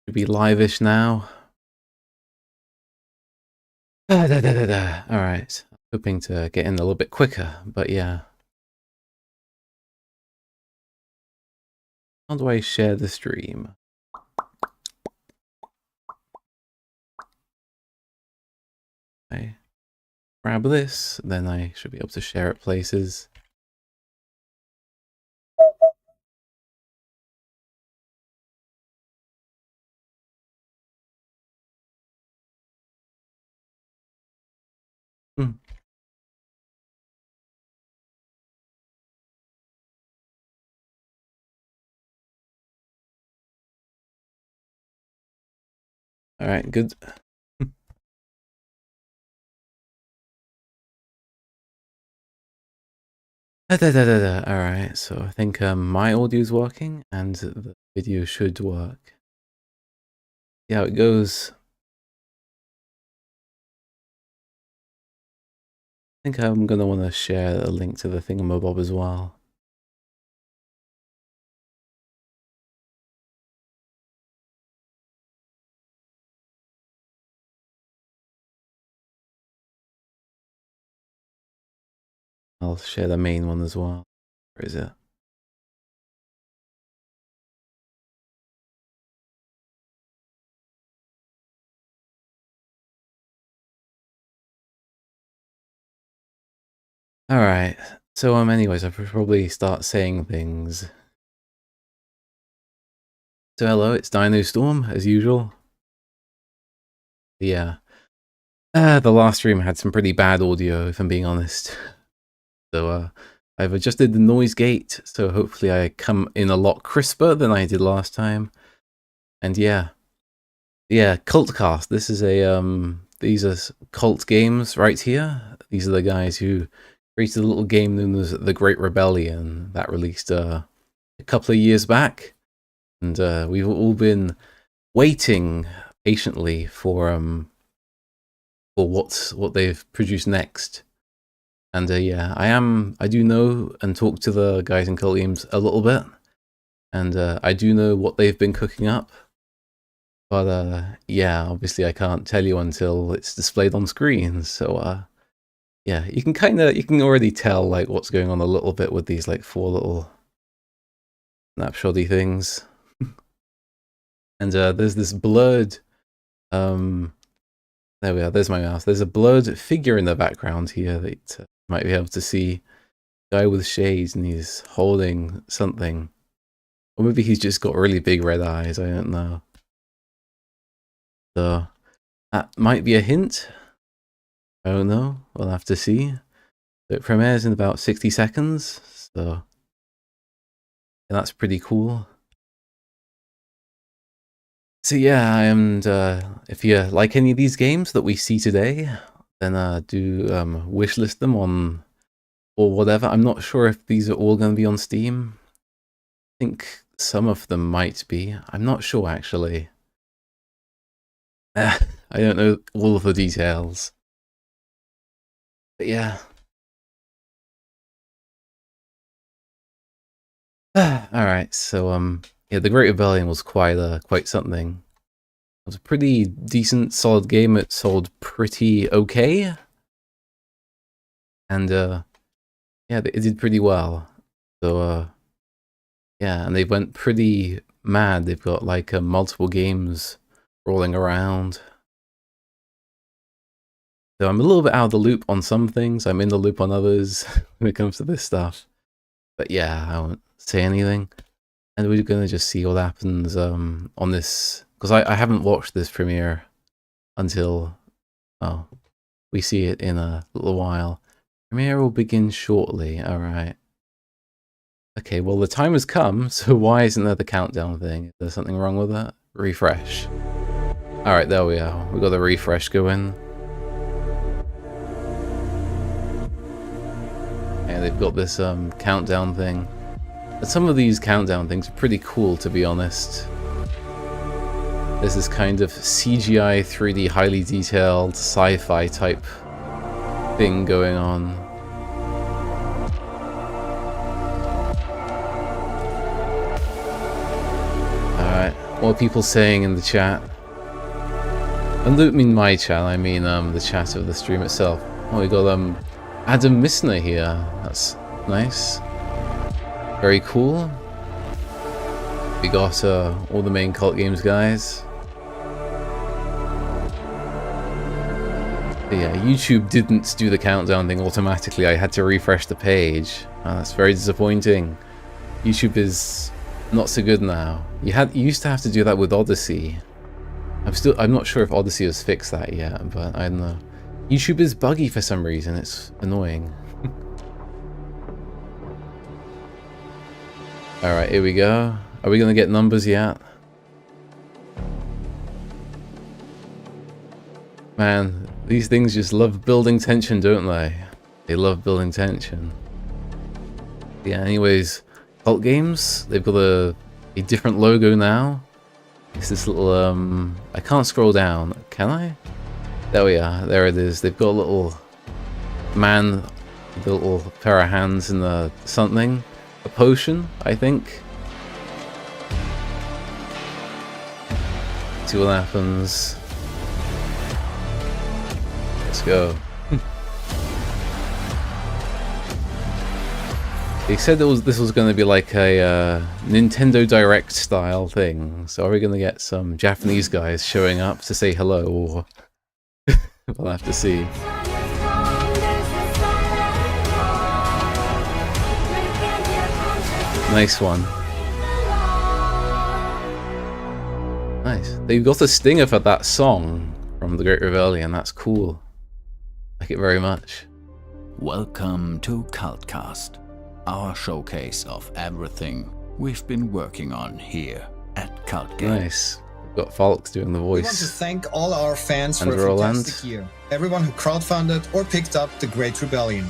Should be live-ish now. Alright. Hoping to get in a little bit quicker, but yeah. How do I share the stream? I grab this, then I should be able to share it places. Alright, good. Alright, so I think my audio is working and the video should work. See how it goes. I think I'm gonna want to share a link to the thingamabob as well. I'll share the main one as well. Where is it? Alright, so anyways, I should probably start saying things. So hello, it's DynoStorm, as usual. Yeah. The last stream had some pretty bad audio, if I'm being honest. So, I've adjusted the noise gate, so hopefully I come in a lot crisper than I did last time. And yeah. Yeah, CultCast. This is a, these are cult games right here. These are the guys who created a little game known as The Great Rebellion that released a couple of years back. And we've all been waiting patiently for what they've produced next. And yeah, I do know and talk to the guys in Cult Games a little bit, and I do know what they've been cooking up. But yeah, obviously I can't tell you until it's displayed on screen. So yeah, you can already tell like what's going on a little bit with these like 4 little snapshotty things. And there's this blurred there we are, there's my mouse. There's a blurred figure in the background here that you might be able to see. Guy with shades and he's holding something. Or maybe he's just got really big red eyes, I don't know. So that might be a hint. I don't know, we'll have to see. So it premieres in about 60 seconds, so yeah, that's pretty cool. So yeah, and if you like any of these games that we see today, then do wishlist them on or whatever. I'm not sure if these are all going to be on Steam. I think some of them might be. I'm not sure actually. I don't know all of the details. But yeah. Alright, so yeah, The Great Rebellion was quite something. It was a pretty decent, solid game. It sold pretty okay. And yeah, it did pretty well. So yeah, and they went pretty mad. They've got like multiple games rolling around. So I'm a little bit out of the loop on some things. I'm in the loop on others when it comes to this stuff. But yeah, I won't say anything. And we're gonna just see what happens on this, because I haven't watched this premiere until we see it in a little while. Premiere will begin shortly. All right. Okay, well the time has come, so why isn't there the countdown thing? Is there something wrong with that? Refresh. All right, there we are. We got the refresh going. And they've got this countdown thing. But some of these countdown things are pretty cool, to be honest. There's this kind of CGI 3D highly detailed sci-fi type thing going on. Alright. What are people saying in the chat? I don't mean my chat, I mean the chat of the stream itself. Oh, we got Adam Missner here. That's nice. Very cool. We got all the main Cult Games guys. But yeah, YouTube didn't do the countdown thing automatically. I had to refresh the page. Oh, that's very disappointing. YouTube is not so good now. You used to have to do that with Odyssey. I'm not sure if Odyssey has fixed that yet, but I don't know. YouTube is buggy for some reason. It's annoying. All right, here we go. Are we gonna get numbers yet? Man, these things just love building tension, don't they? They love building tension. Yeah. Anyways, Cult Games. They've got a different logo now. It's this little, I can't scroll down, can I? There we are, there it is. They've got a little man with a little pair of hands and something. A potion, I think. See what happens. Let's go. They said this was going to be like a Nintendo Direct style thing, so are we going to get some Japanese guys showing up to say hello, or we'll have to see. Nice one. Nice. They've got a stinger for that song from the Great Rebellion, that's cool. I like it very much. Welcome to CultCast, our showcase of everything we've been working on here at Cult Games. Nice. We've got Falks doing the voice. We want to thank all our fans for a fantastic year. Everyone who crowdfunded or picked up the Great Rebellion.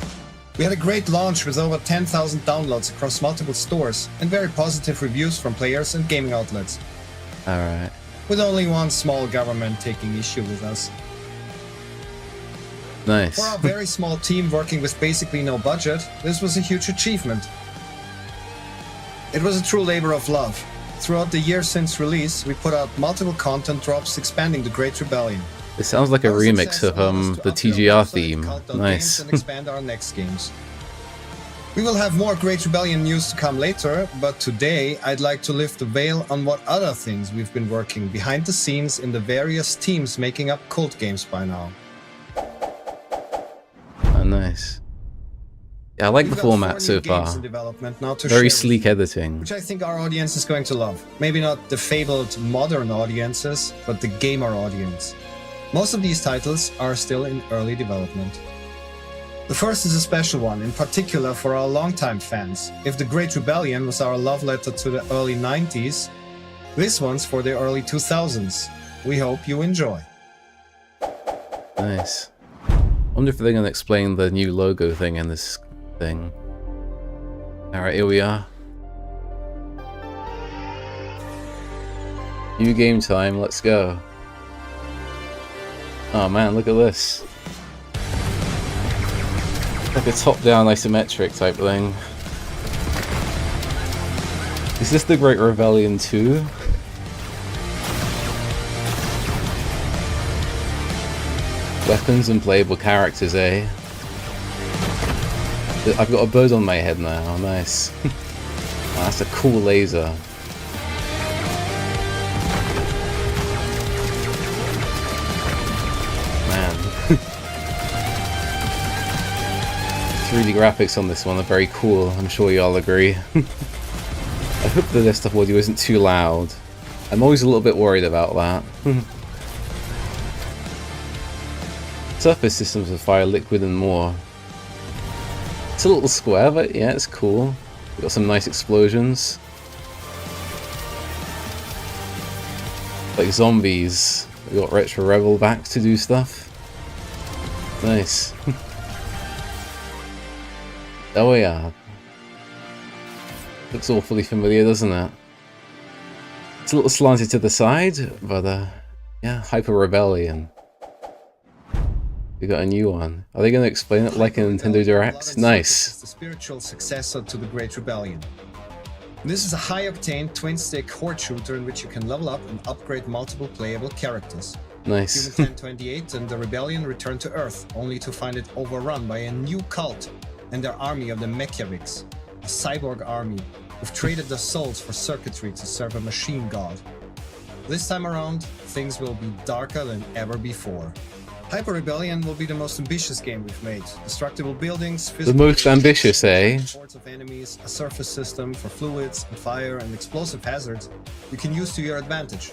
We had a great launch with over 10,000 downloads across multiple stores and very positive reviews from players and gaming outlets. Alright. With only one small government taking issue with us. Nice. For our very small team working with basically no budget, this was a huge achievement. It was a true labor of love. Throughout the year since release, we put out multiple content drops expanding the Great Rebellion. It sounds like a remix of the TGR theme. Nice. And expand our next games. We will have more Great Rebellion news to come later, but today I'd like to lift the veil on what other things we've been working behind the scenes in the various teams making up Cult Games by now. Oh, nice. Yeah, I like the format so far. Very sleek editing. Which I think our audience is going to love. Maybe not the fabled modern audiences, but the gamer audience. Most of these titles are still in early development. The first is a special one, in particular for our longtime fans. If the Great Rebellion was our love letter to the early 90s, this one's for the early 2000s. We hope you enjoy. Nice. I wonder if they're going to explain the new logo thing in this thing. Alright, here we are. New game time, let's go. Oh man, look at this. Like a top-down isometric type thing. Is this the Great Rebellion 2? Weapons and playable characters, eh? I've got a bird on my head now, nice. Oh, that's a cool laser. Man. 3D graphics on this one are very cool, I'm sure you all agree. I hope the desktop audio isn't too loud. I'm always a little bit worried about that. Surface systems of fire, liquid and more. It's a little square, but yeah, it's cool. We've got some nice explosions. Like zombies. We got Retro Rebel back to do stuff. Nice. Oh yeah. Looks awfully familiar, doesn't it? It's a little slanted to the side, but yeah, Hyper Rebellion. We got a new one. Are they going to explain it like a Nintendo Direct? Nice. The spiritual successor to the Great Rebellion. This is a high-octane twin-stick horde shooter in which you can level up and upgrade multiple playable characters. Nice. Human 1028 and the Rebellion return to Earth, only to find it overrun by a new cult and their army of the Mechavics, a cyborg army who've traded their souls for circuitry to serve a machine god. This time around, things will be darker than ever before. Hyper Rebellion will be the most ambitious game we've made. Destructible buildings, The most ambitious, eh? hordes of enemies, a surface system for fluids and fire and explosive hazards you can use to your advantage.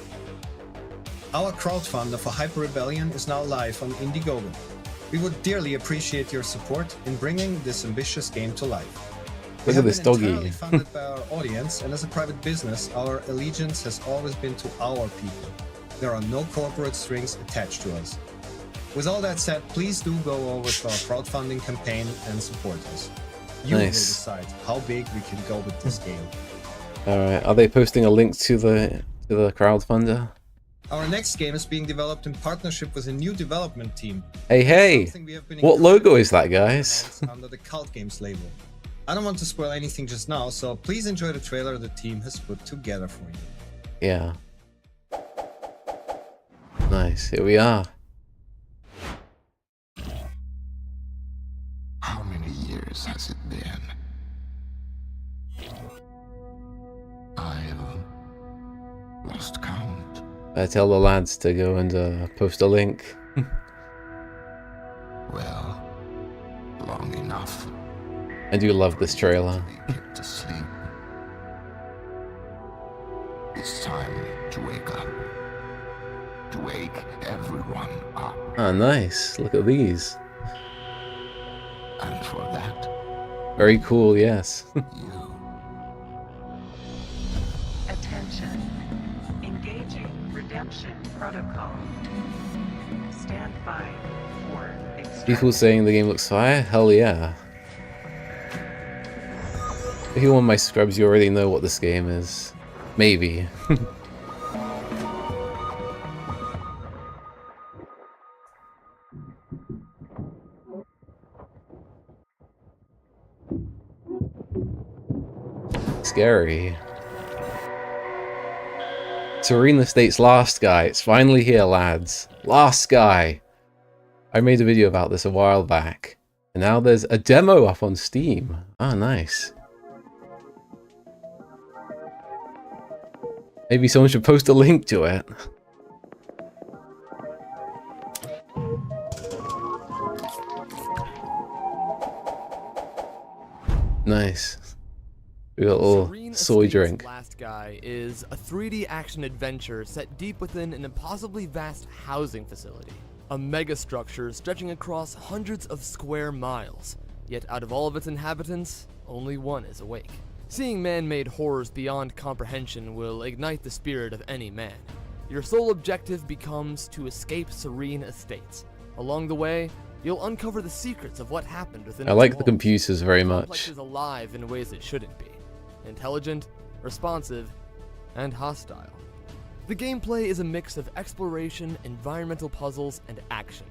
Our crowdfunder for Hyper Rebellion is now live on Indiegogo. We would dearly appreciate your support in bringing this ambitious game to life. Look at this doggy. We have been entirely funded by our audience, and as a private business, our allegiance has always been to our people. There are no corporate strings attached to us. With all that said, please do go over to our crowdfunding campaign and support us. You will decide how big we can go with this game. Alright, are they posting a link to the crowdfunder? Our next game is being developed in partnership with a new development team. Hey! What logo is that, guys? Under the Cult Games label. I don't want to spoil anything just now, so please enjoy the trailer the team has put together for you. Yeah. Nice, here we are. How many years has it been? I've lost count. I tell the lads to go and post a link. Well, long enough. I do love this trailer. Be kept asleep. It's time to wake up. To wake everyone up. Ah, nice. Look at these. And for that, Very cool, yes. you. Attention. Engaging redemption protocol. Stand by for extraction. People saying the game looks fire? Hell yeah. If you're one of my subscribers, you already know what this game is. Maybe. Scary. Serene Estate's Last Guy. It's finally here, lads. Last Guy. I made a video about this a while back. And now there's a demo up on Steam. Ah, nice. Maybe someone should post a link to it. Nice. We got a little Serene soy Estate's drink. Last Guy is a 3D action adventure set deep within an impossibly vast housing facility. A megastructure stretching across hundreds of square miles. Yet out of all of its inhabitants, only one is awake. Seeing man-made horrors beyond comprehension will ignite the spirit of any man. Your sole objective becomes to escape Serene Estates. Along the way, you'll uncover the secrets of what happened within I its like the walls. computers very The complex much. is alive in ways it shouldn't be. Intelligent, responsive, and hostile. The gameplay is a mix of exploration, environmental puzzles, and action.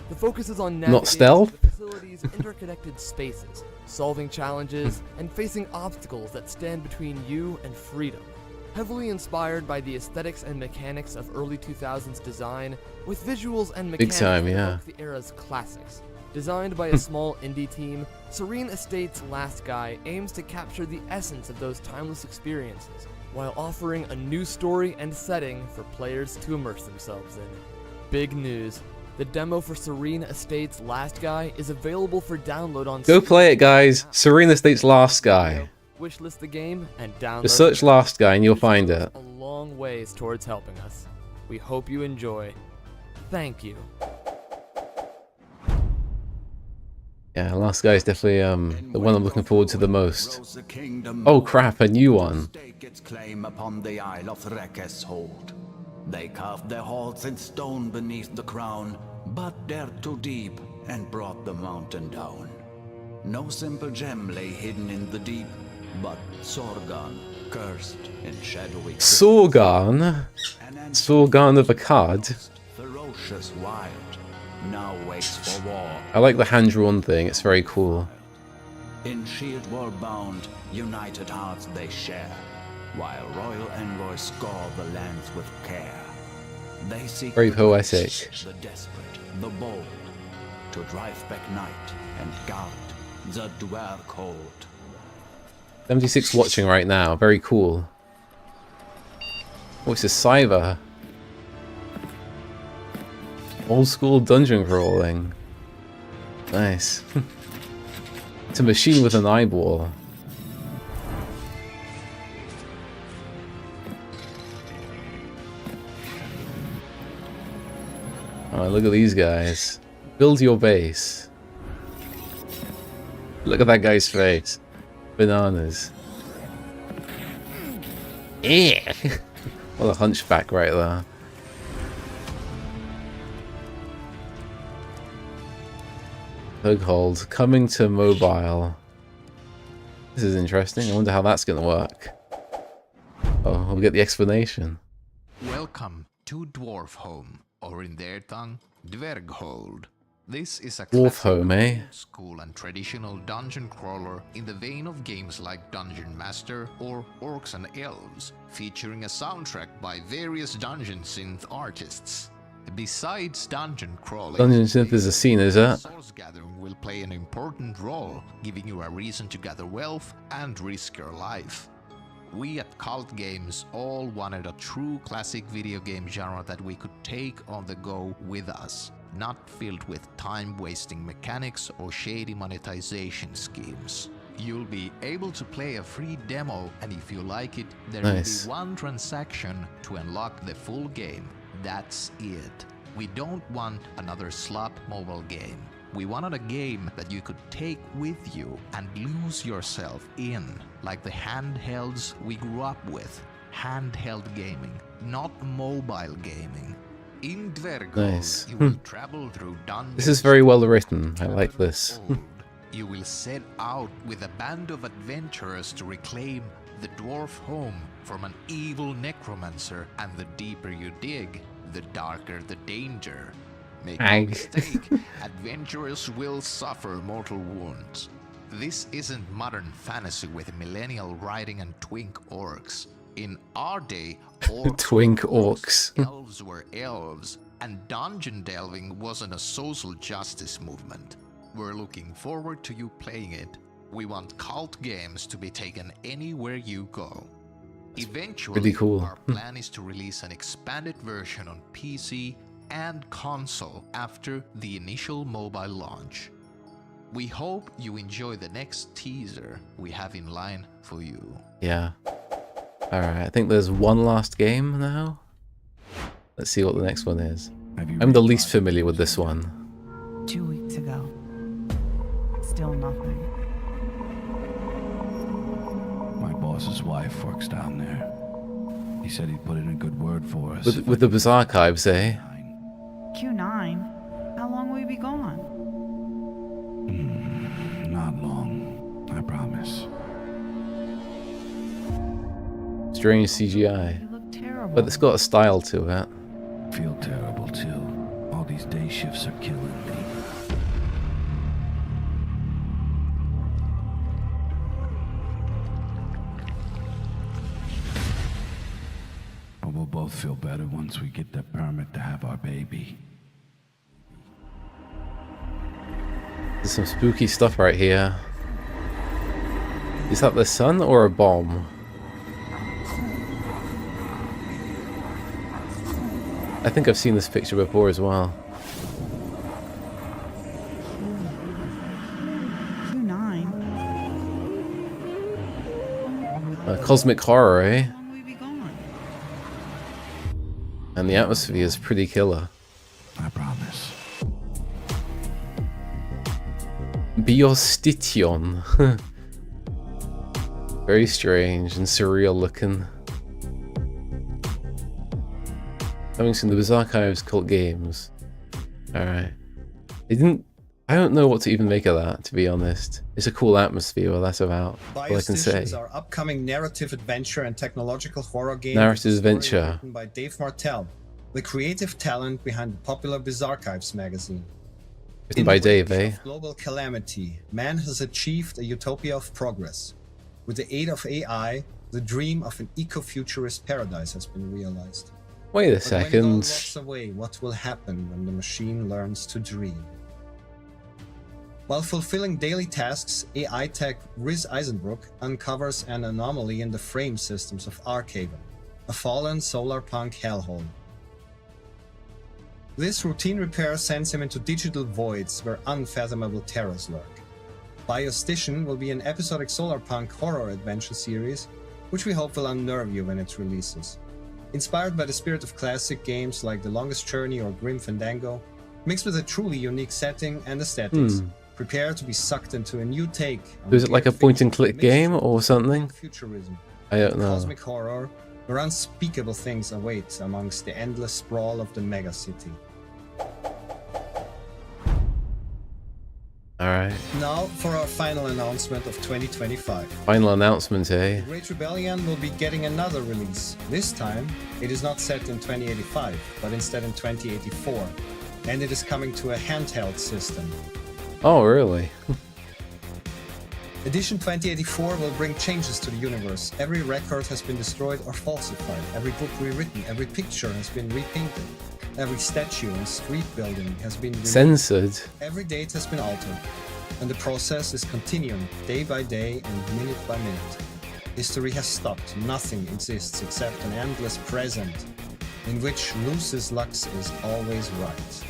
The focus is on navigating stealth? the facility's interconnected spaces, solving challenges, and facing obstacles that stand between you and freedom. Heavily inspired by the aesthetics and mechanics of early 2000s design, with visuals and mechanics time, that yeah. evoke the era's classics. Designed by a small indie team, Serene Estate's Last Guy aims to capture the essence of those timeless experiences, while offering a new story and setting for players to immerse themselves in. Big news. The demo for Serene Estate's Last Guy is available for download on Go Steam. play it, guys. Serene Estate's Last Guy. Wishlist the game and download Just search it. Last Guy and you'll find goes it. a long ways towards helping us. We hope you enjoy. Thank you. Yeah, Last Guy is definitely the one I'm looking forward to the most. Oh crap, a new one. Stake its claim upon the Isle of Rekes hold. They carved their halls in stone beneath the crown, but dared too deep and brought the mountain down. No simple gem lay hidden in the deep, but Sorgan, cursed in shadowy crypts. Sorgan? An Sorgan of Akkad? ferocious wild, now waits for war. I like the hand-drawn thing, it's very cool. In shield war bound, united hearts they share. while royal envoys scour the lands with care. They seek Very the poetic. rich, the desperate, the bold, to drive back night and guard the Dwerg hold. 76 watching right now. Very cool. Oh, it's a Cyber. Old school dungeon crawling. Nice. It's a machine with an eyeball. Oh, look at these guys. Build your base. Look at that guy's face. Bananas. Yeah. What a hunchback right there. Hookhold coming to mobile. This is interesting. I wonder how that's going to work. Oh, we'll get the explanation. Welcome to Dwarf Home, or in their tongue, Dverghold. This is a Dwarf classic Home, eh? old school and traditional dungeon crawler in the vein of games like Dungeon Master or Orcs and Elves, featuring a soundtrack by various dungeon synth artists. Besides dungeon crawling, Dungeon Synth is a scene, is it? Source gathering will play an important role, giving you a reason to gather wealth and risk your life. We at Cult Games all wanted a true classic video game genre that we could take on the go with us, not filled with time-wasting mechanics or shady monetization schemes. You'll be able to play a free demo, and if you like it, there Nice. will be one transaction to unlock the full game. That's it. We don't want another slop mobile game. We wanted a game that you could take with you and lose yourself in, like the handhelds we grew up with. Handheld gaming, not mobile gaming. In Dverghold, Nice. you will travel through dungeons. This is very well written. I like this. old. You will set out with a band of adventurers to reclaim the dwarf home from an evil necromancer, and the deeper you dig, the darker the danger. Make no Ag. mistake, adventurers will suffer mortal wounds. This isn't modern fantasy with millennial riding and twink orcs. In our day, orcs Twink were orcs. elves were elves, and dungeon delving wasn't a social justice movement. We're looking forward to you playing it. We want Cult Games to be taken anywhere you go. Eventually, pretty cool. our plan is to release an expanded version on PC and console after the initial mobile launch. We hope you enjoy the next teaser we have in line for you. Yeah. Alright, I think there's one last game now. Let's see what the next one is. I'm the least familiar with this one. 2 weeks ago. Still nothing. My boss's wife works down there. He said he'd put in a good word for us. With the Bizarre Archives, eh? Q9? How long will you be gone? Not long, I promise. Strange CGI. You look terrible. But it's got a style to it. Feel terrible too. All these day shifts are killing me. But we'll both feel better once we get the permit to have our baby. There's some spooky stuff right here. Is that the sun or a bomb? I think I've seen this picture before as well. Q9? Cosmic horror, eh? How long will you be gone? And the atmosphere is pretty killer. I promise. Biostation. Very strange and surreal looking. Coming soon, the Bizarre Archives Cult Games. Alright. I don't know what to even make of that, to be honest. It's a cool atmosphere, well, that's about all I can say. Biostation is our upcoming narrative adventure and technological horror game. Narrative with a story adventure. written by Dave Martell, the creative talent behind the popular Bizarre Archives magazine. Written by In the Dave, wake eh? of global calamity, man has achieved a utopia of progress. With the aid of AI, The dream of an eco-futurist paradise has been realized. Wait a But when it all second. walks away, what will happen when the machine learns to dream? While fulfilling daily tasks, AI tech Riz Eisenbrook uncovers an anomaly in the frame systems of Archaven, a fallen solar punk hellhole. This routine repair sends him into digital voids where unfathomable terrors lurk. Biostician will be an episodic solarpunk horror adventure series, which we hope will unnerve you when it releases. Inspired by the spirit of classic games like The Longest Journey or Grim Fandango, mixed with a truly unique setting and aesthetics, prepare to be sucked into a new take on Is it like a weird point-and-click fiction game mixed or with something? futurism, I don't know. cosmic horror, where unspeakable things await amongst the endless sprawl of the megacity. Alright. Now for our final announcement of 2025. Final announcement, eh? The Great Rebellion will be getting another release. This time, it is not set in 2085, but instead in 2084. And it is coming to a handheld system. Oh, really? Edition 2084 will bring changes to the universe. Every record has been destroyed or falsified. Every book rewritten. Every picture has been repainted. Every statue and street building has been removed. Censored. Every date has been altered. And the process is continuing day by day and minute by minute. History has stopped. Nothing exists except an endless present in which Lucis Lux is always right.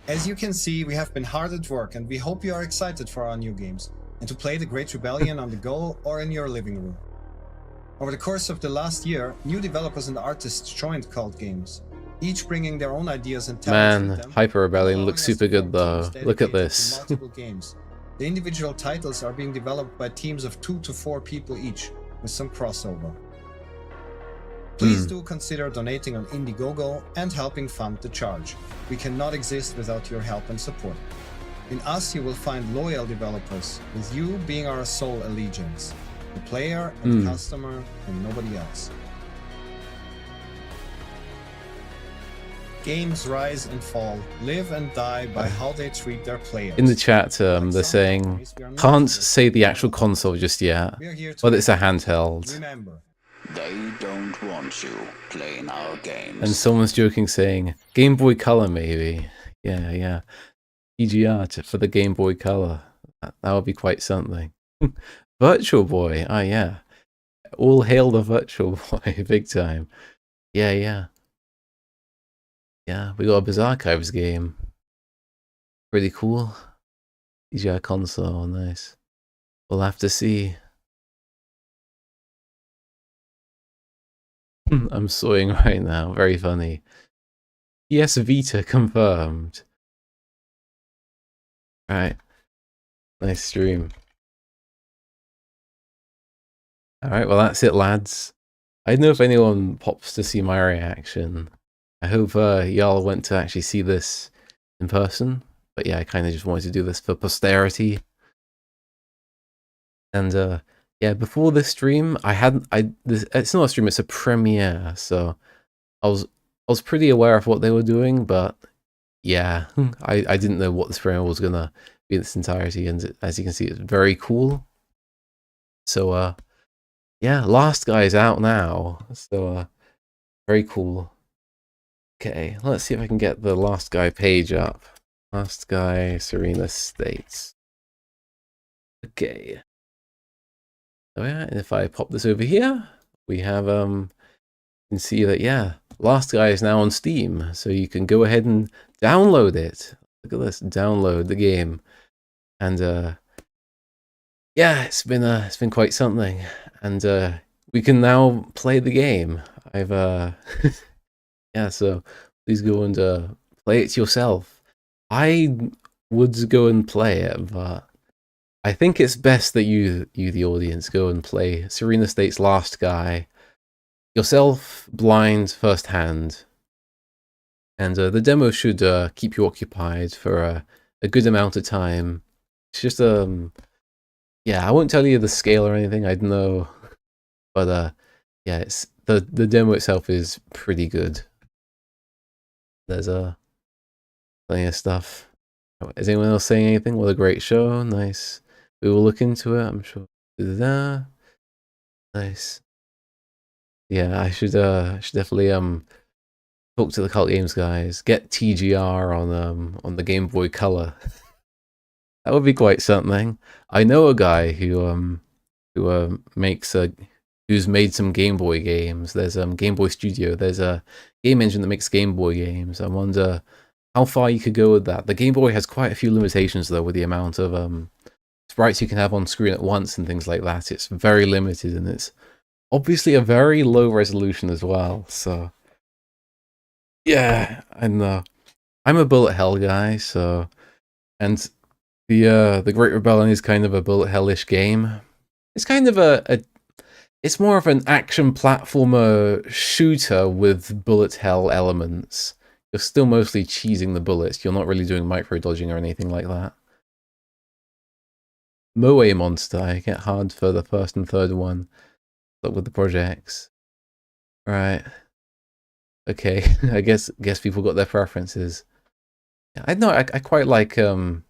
As you can see, we have been hard at work and we hope you are excited for our new games and to play the Great Rebellion on the go or in your living room. Over the course of the last year, new developers and artists joined Cult Games, each bringing their own ideas and talents with Man, them, Hyper Rebellion allowing looks us to super good form though. teams Look at dedicated to this. multiple games. The individual titles are being developed by teams of 2 to 4 people each, with some crossover. Please do consider donating on Indiegogo and helping fund the charge. We cannot exist without your help and support. In us you will find loyal developers, with you being our sole allegiance. The player and the customer and nobody else. Games rise and fall, live and die by how they treat their players. In the chat, they're saying, can't say the actual console just yet, We are here to but it's a handheld. remember. They don't want you playing our games. And someone's joking saying, Game Boy Color maybe. Yeah. EGR for the Game Boy Color. That would be quite something. Virtual Boy, yeah. All hail the Virtual Boy, big time. Yeah, we got a Berserkivers game. Pretty cool. EGR console, nice. We'll have to see. I'm sawing right now, very funny. PS Vita confirmed. Right. Nice stream. Alright, well that's it, lads. I don't know if anyone pops to see my reaction. I hope y'all went to actually see this in person. But yeah, I kind of just wanted to do this for posterity. And yeah, before this stream, it's not a stream, it's a premiere, so I was pretty aware of what they were doing, but yeah, I didn't know what this premiere was gonna be in its entirety, and as you can see, it's very cool. So yeah, Last Guy is out now, so very cool. Okay, let's see if I can get the Last Guy page up. Last Guy, Serena States. Okay. Oh yeah, and if I pop this over here, we have you can see that yeah, Last Guy is now on Steam, so you can go ahead and download it. Look at this, download the game, and yeah, it's been quite something, and we can now play the game. I've yeah, so please go and play it yourself. I would go and play it, but I think it's best that you the audience, go and play Serena State's Last Guy yourself, blind, firsthand. And the demo should keep you occupied for a good amount of time. It's just yeah, I won't tell you the scale or anything, I don't know, but yeah, it's the demo itself is pretty good. There's plenty of stuff. Is anyone else saying anything? What a great show, nice. We will look into it, I'm sure. Da-da-da. Nice. Yeah, I should definitely talk to the Cult Games guys. Get TGR on the Game Boy Color. That would be quite something. I know a guy who makes who's made some Game Boy games. There's Game Boy Studio. There's a game engine that makes Game Boy games. I wonder how far you could go with that. The Game Boy has quite a few limitations though, with the amount of sprites you can have on screen at once and things like that. It's very limited, and it's obviously a very low resolution as well. So yeah, and I'm a bullet hell guy. So, and the Great Rebellion is kind of a bullet hellish game. It's kind of it's more of an action platformer shooter with bullet hell elements. You're still mostly cheesing the bullets. You're not really doing micro dodging or anything like that. Moe monster. I get hard for the first and third one. But with the projects. Right. Okay. I guess people got their preferences. I know I quite like most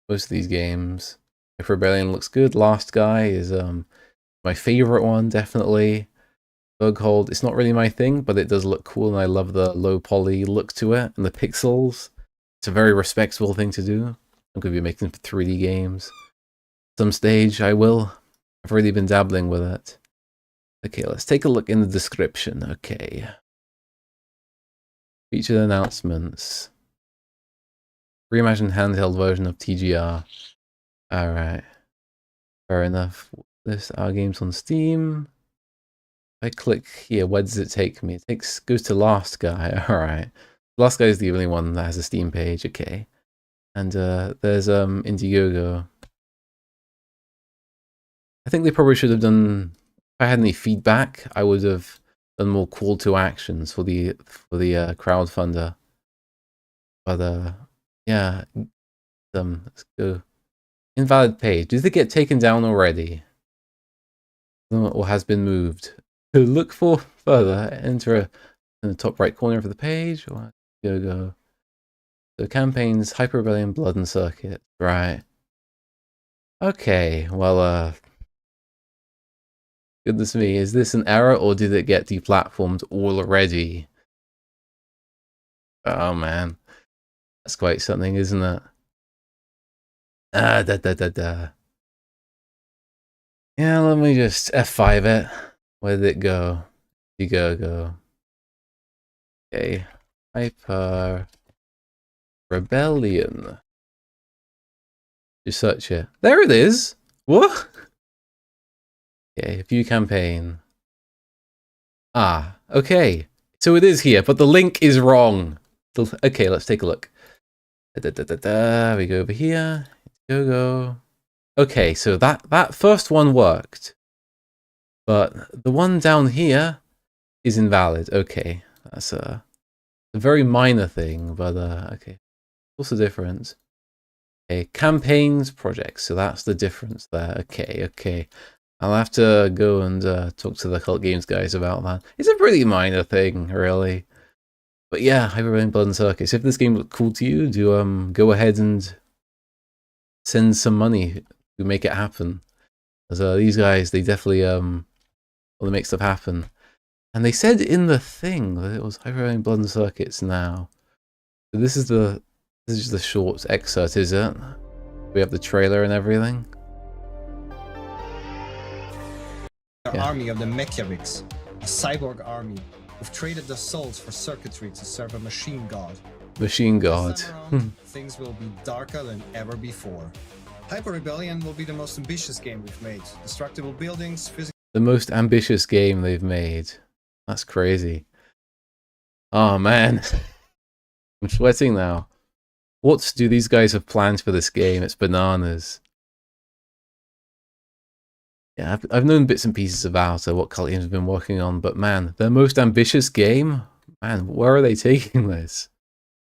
of these games. If Rebellion looks good, Last Guy is my favorite one, definitely. Bughold, it's not really my thing, but it does look cool, and I love the low poly look to it and the pixels. It's a very respectable thing to do. I'm going to be making 3D games. Some stage I will. I've already been dabbling with it. Okay, let's take a look in the description. Okay. Featured announcements. Reimagined handheld version of TGR. Alright. Fair enough. This our games on Steam. If I click here, where does it take me? It goes to Last Guy. Alright. Last Guy is the only one that has a Steam page, okay. And there's Indiegogo. I think they probably should have done, if I had any feedback, I would have done more call to actions for the crowdfunder. But yeah. Let's go. Invalid page. Did it get taken down already? Or has been moved? To look for further, enter in the top right corner of the page. Or go. So campaigns, Hyper Rebellion, Blood and Circuit. Right. Okay, well, goodness me, is this an error or did it get deplatformed already? Oh man. That's quite something, isn't it? Yeah, let me just F5 it. Where did it go? Go. Okay. Hyper Rebellion. Just search it. There it is! What? Okay, view campaign. Ah, okay. So it is here, but the link is wrong. Okay, let's take a look. We go over here. Go. Okay, so that first one worked. But the one down here is invalid. Okay, that's a very minor thing, but okay. What's the difference? Okay, campaigns, projects. So that's the difference there. Okay. I'll have to go and talk to the Cult Games guys about that. It's a pretty minor thing, really. But yeah, Hyper Rebellion Blood and Circuits. If this game looked cool to you, do go ahead and send some money to make it happen. Because these guys, they definitely want to make stuff happen. And they said in the thing that it was Hyper Rebellion Blood and Circuits now. So this is just the short excerpt, is it? We have the trailer and everything. The army of the Mechavics, a cyborg army who've traded their souls for circuitry to serve a machine god. Machine god. This time around, things will be darker than ever before. Hyper Rebellion will be the most ambitious game we've made. Destructible buildings, physical... The most ambitious game they've made. That's crazy. Oh man. I'm sweating now. What do these guys have planned for this game? It's bananas. Yeah, I've known bits and pieces about what Cult Games have been working on, but man, their most ambitious game? Man, where are they taking this?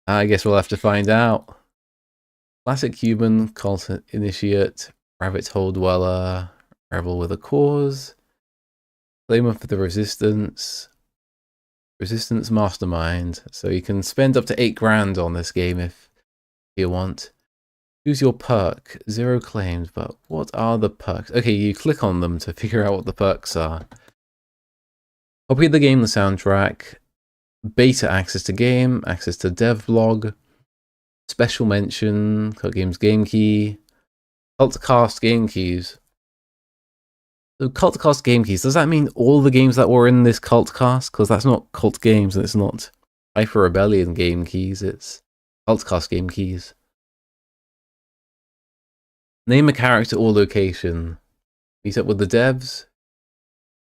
I guess we'll have to find out. Classic human, cult initiate, rabbit hole dweller, rebel with a cause, flamer for the resistance, resistance mastermind. So you can spend up to $8 grand on this game if you want. Choose your perk. 0 claims, but what are the perks? Okay, you click on them to figure out what the perks are. Copy of the game, the soundtrack, beta access to game, access to dev blog, special mention, Cult Games game key, CultCast game keys. So CultCast game keys, does that mean all the games that were in this CultCast? Because that's not Cult Games, and it's not Hyper Rebellion game keys, it's CultCast game keys. Name a character or location. Meet up with the devs.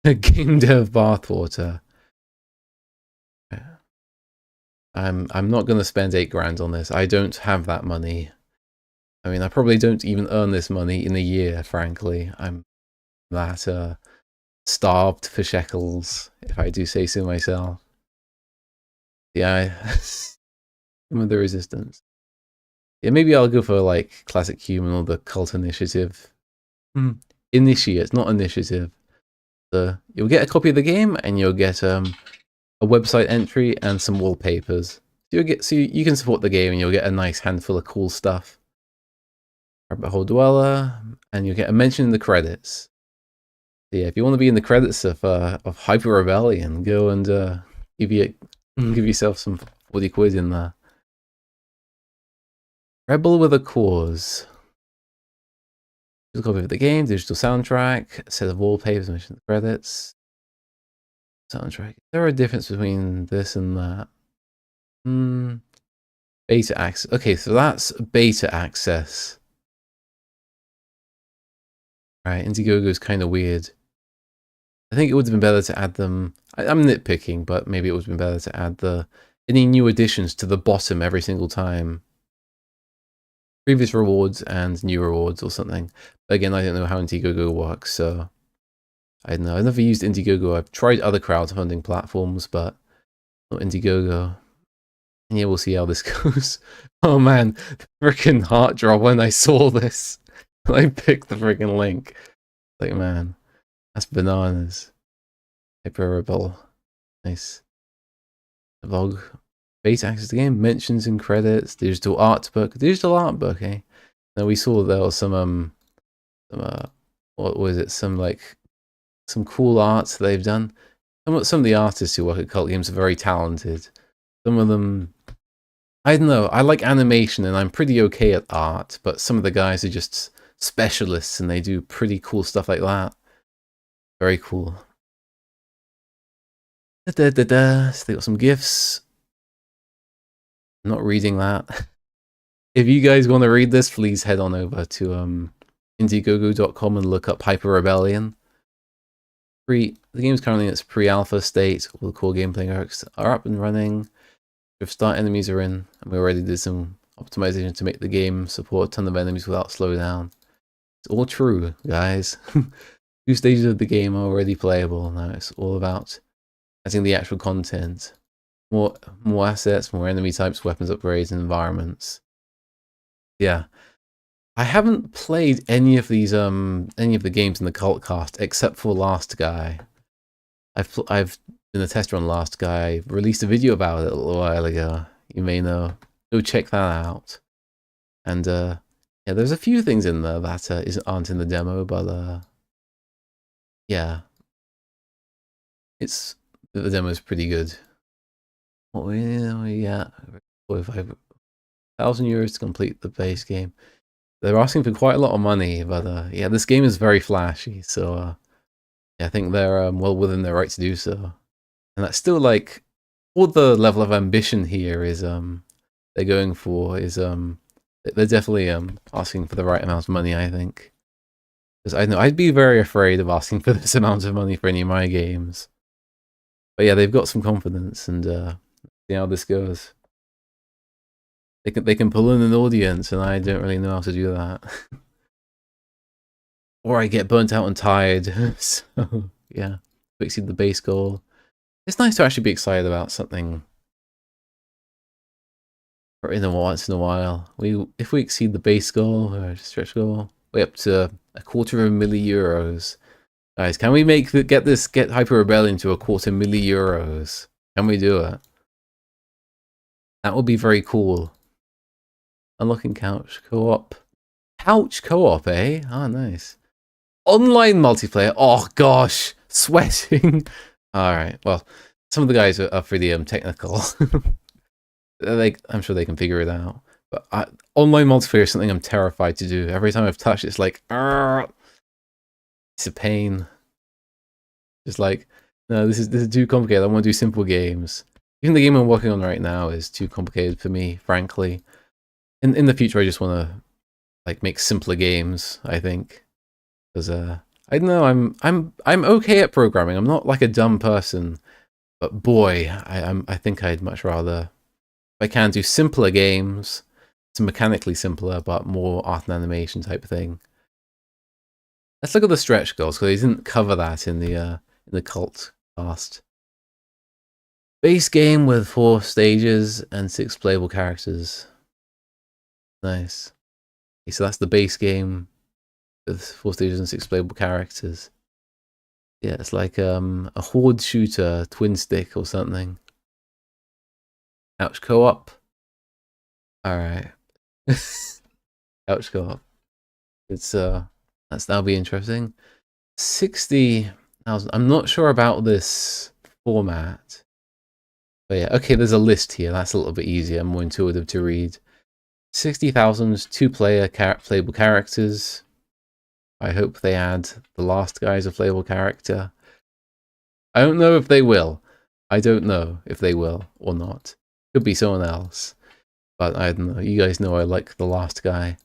Game dev bathwater. I'm not gonna spend $8 on this. I don't have that money. I mean, I probably don't even earn this money in a year, frankly. I'm that starved for shekels, if I do say so myself. Yeah, some of the resistance. Yeah, maybe I'll go for like Classic Human or the Cult Initiative. Initiate, not Initiative. So you'll get a copy of the game, and you'll get a website entry and some wallpapers. So you can support the game, and you'll get a nice handful of cool stuff. Rabbit Hole Dweller, and you'll get a mention in the credits. So yeah, if you want to be in the credits of Hyper Rebellion, go and give yourself some 40 quid in there. Rebel with a Cause. A copy of the game, digital soundtrack, set of wallpapers, mention the credits. Soundtrack. Is there a difference between this and that? Beta access. Okay, so that's beta access. Right, Indiegogo is kind of weird. I think it would have been better to add them. I'm nitpicking, but maybe it would have been better to add any new additions to the bottom every single time. Previous rewards and new rewards or something. But again, I don't know how Indiegogo works, so I don't know. I've never used Indiegogo. I've tried other crowdfunding platforms, but not Indiegogo. And yeah, we'll see how this goes. Oh man, freaking heart drop when I saw this. I picked the freaking link. Like, man, that's bananas. Hyper Rebel. Nice. Vlog. Beta access to the game. Mentions and credits. Digital art book. Digital art book, eh? Now we saw there was some what was it? Some cool arts they've done. Some of the artists who work at Cult Games are very talented. Some of them, I don't know. I like animation and I'm pretty okay at art, but some of the guys are just specialists and they do pretty cool stuff like that. Very cool. So they got some gifts. I'm not reading that. If you guys want to read this, please head on over to Indiegogo.com and look up Hyper Rebellion. The game is currently in its pre-alpha state. All the core gameplay arcs are up and running. If start enemies are in, and we already did some optimization to make the game support a ton of enemies without slowdown. It's all true, guys. 2 stages of the game are already playable. Now it's all about adding the actual content. More assets, more enemy types, weapons upgrades, and environments. Yeah. I haven't played any of these any of the games in the Cult Cast except for Last Guy. I've been a tester on Last Guy. Released a video about it a little while ago. You may know. Go check that out. And yeah, there's a few things in there that aren't in the demo, but yeah, the demo's pretty good. What we got? 45,000 euros to complete the base game. They're asking for quite a lot of money, but yeah, this game is very flashy, so yeah, I think they're well within their right to do so. And that's still like, all the level of ambition here is they're going for is they're definitely asking for the right amount of money, I think. Because I know I'd be very afraid of asking for this amount of money for any of my games. But yeah, they've got some confidence, and see how this goes. They can pull in an audience, and I don't really know how to do that. Or I get burnt out and tired. So yeah, we exceed the base goal. It's nice to actually be excited about something once in a while. If we exceed the base goal or stretch goal, way up to €250,000. Guys, can we get Hyper Rebellion to €250,000? Can we do it? That would be very cool. Unlocking couch co-op. Couch co-op, eh? Ah, nice. Online multiplayer. Oh gosh, sweating. All right. Well, some of the guys are pretty technical. I'm sure they can figure it out. But online multiplayer is something I'm terrified to do. Every time I've touched it, it's like, it's a pain. Just like, no, this is too complicated. I want to do simple games. Even the game I'm working on right now is too complicated for me, frankly. In the future, I just want to like make simpler games, I think. Because I don't know, I'm okay at programming. I'm not like a dumb person, but boy, I think I'd much rather, if I can, do simpler games, some mechanically simpler but more art and animation type of thing. Let's look at the stretch goals, because they didn't cover that in the cult cast. Base game with 4 stages and 6 playable characters. Nice. Okay, so that's the base game with 4 stages and 6 playable characters. Yeah, it's like a horde shooter, twin stick or something. Couch co-op. Alright. Couch co-op. It's that'll be interesting. 60,000. I'm not sure about this format. But yeah, okay, there's a list here. That's a little bit easier, more intuitive to read. 60,000 2-player playable characters. I hope they add the last guy as a playable character. I don't know if they will. I don't know if they will or not. Could be someone else. But I don't know. You guys know I like the last guy.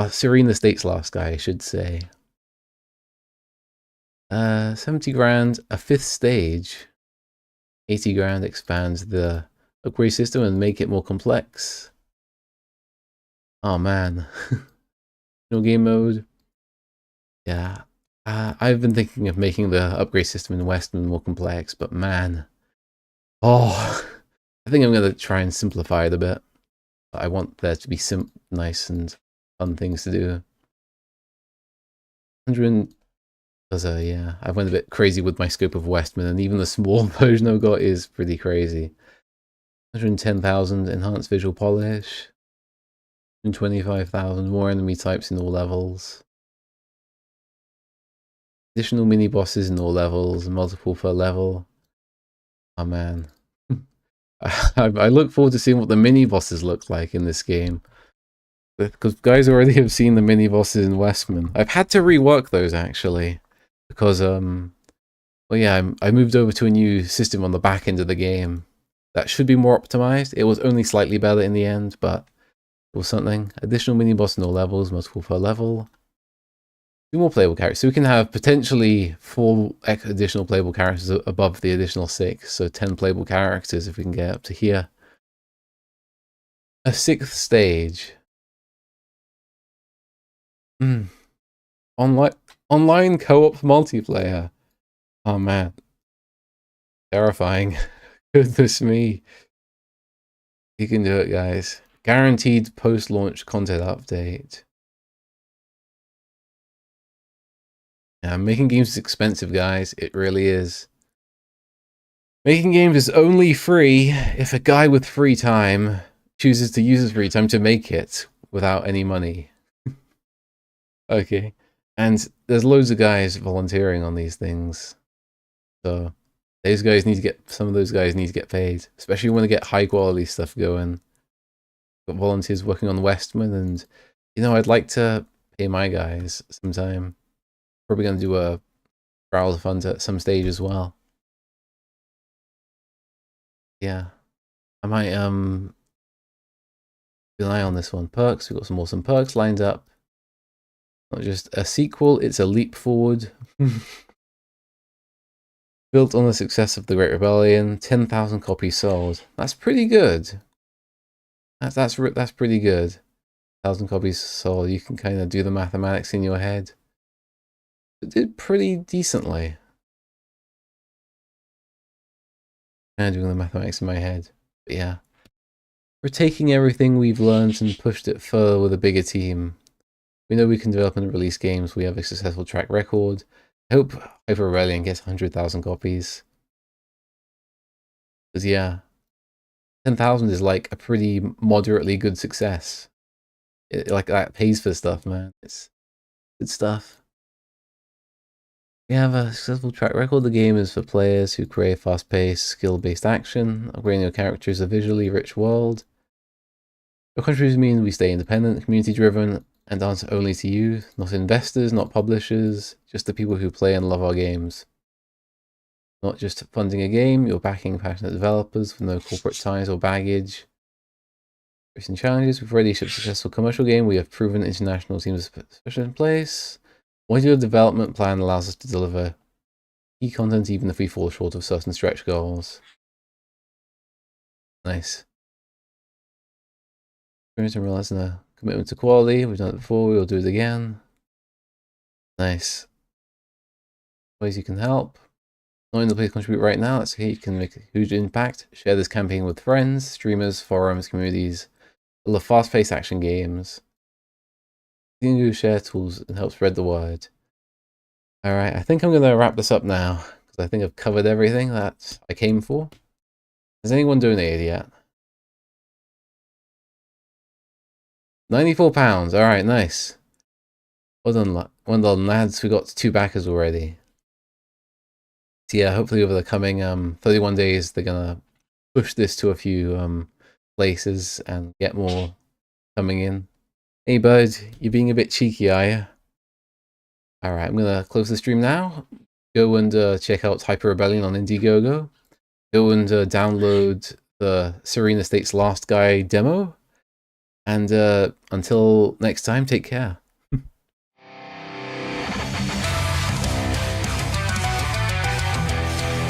Serena State's last guy, I should say. 70 grand, a 5th stage. 80 grand expands the upgrade system and make it more complex. Oh man. No game mode. Yeah. I've been thinking of making the upgrade system in Westman more complex, but man. Oh. I think I'm going to try and simplify it a bit. I want there to be nice and fun things to do. 100. Yeah, I went a bit crazy with my scope of Westman, and even the small version I've got is pretty crazy. 110,000 enhanced visual polish. 125,000 more enemy types in all levels. Additional mini bosses in all levels, multiple per level. Oh man. I look forward to seeing what the mini bosses look like in this game. Because guys already have seen the mini bosses in Westman. I've had to rework those actually. Because, well yeah, I moved over to a new system on the back end of the game. That should be more optimized. It was only slightly better in the end, but it was something. Additional mini boss in all levels, multiple per level. 2 more playable characters. So we can have potentially 4 additional playable characters above the additional 6. So 10 playable characters if we can get up to here. A 6th stage. Online co-op multiplayer. Oh man. Terrifying. Goodness me. You can do it, guys. Guaranteed post-launch content update. Yeah, making games is expensive, guys. It really is. Making games is only free if a guy with free time chooses to use his free time to make it without any money. Okay. And there's loads of guys volunteering on these things. So those guys need to get, some of those guys need to get paid, especially when they get high quality stuff going. Got volunteers working on Westman, and you know, I'd like to pay my guys sometime. Probably going to do a browser fund at some stage as well. Yeah. I might keep an eye on this one. Perks, we've got some awesome perks lined up. Not just a sequel, it's a leap forward. Built on the success of the Great Rebellion, 10,000 copies sold. That's pretty good. That's pretty good. 1,000 copies sold. You can kind of do the mathematics in your head. It did pretty decently. I'm doing the mathematics in my head. But yeah. We're taking everything we've learned and pushed it further with a bigger team. We know we can develop and release games. We have a successful track record. I hope Hyper Rebellion gets 100,000 copies. Because yeah, 10,000 is like a pretty moderately good success. like that pays for stuff, man. It's good stuff. We have a successful track record. The game is for players who create fast-paced, skill-based action. Upgrading your character is a visually rich world. Your contributions mean we stay independent, community-driven, and answer only to you, not investors, not publishers, just the people who play and love our games. Not just funding a game, you're backing passionate developers with no corporate ties or baggage. Recent challenges, we've already shipped a successful commercial game, we have proven international teams especially in place. Modular development plan allows us to deliver key content even if we fall short of certain stretch goals. Nice. Experience and realizing a commitment to quality, we've done it before, we will do it again. Nice. Ways you can help. Not in the place to contribute right now, that's okay, you can make a huge impact. Share this campaign with friends, streamers, forums, communities. I love fast-paced action games. You can share tools and help spread the word. Alright, I think I'm going to wrap this up now, because I think I've covered everything that I came for. Has anyone donated yet? £94, alright, nice. Well done lads, we got 2 backers already. So yeah, hopefully over the coming 31 days, they're going to push this to a few places and get more coming in. Hey bud, you're being a bit cheeky, are you? Alright, I'm gonna close the stream now. Go and check out Hyper Rebellion on Indiegogo. Go and download the Serena State's Last Guy demo. And until next time, take care.